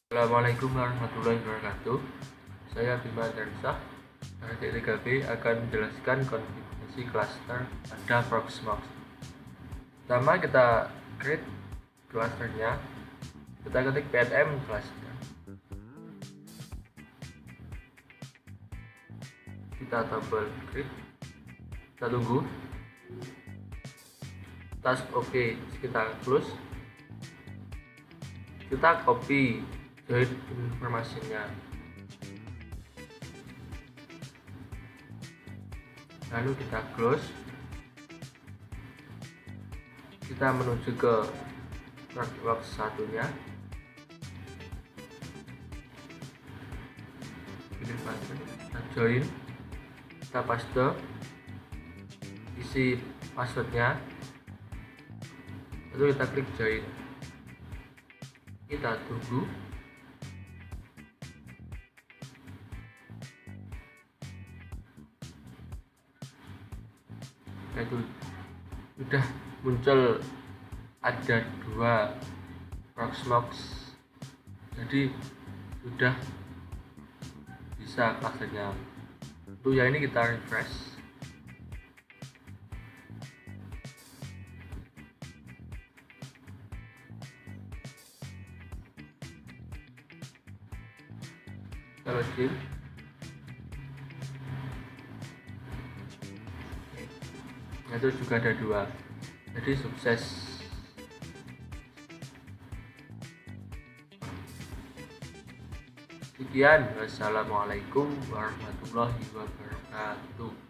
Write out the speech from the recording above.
Assalamualaikum warahmatullahi wabarakatuh. Saya Bima Andriansyah dari 3B akan menjelaskan konfigurasi cluster pada Proxmox. Pertama kita create clusternya, kita ketik pnm cluster, kita double klik, kita tunggu, task OK, kita close, kita copy join informasinya, lalu kita close, kita menuju ke Proxmox satunya, kita join, kita paste, isi passwordnya, lalu kita klik join, kita tunggu. Itu sudah muncul ada 2 Proxmox, jadi sudah bisa clusternya. Untuk yang ini kita refresh, kita login. Itu juga ada 2, jadi sukses. Sekian, wassalamualaikum warahmatullahi wabarakatuh.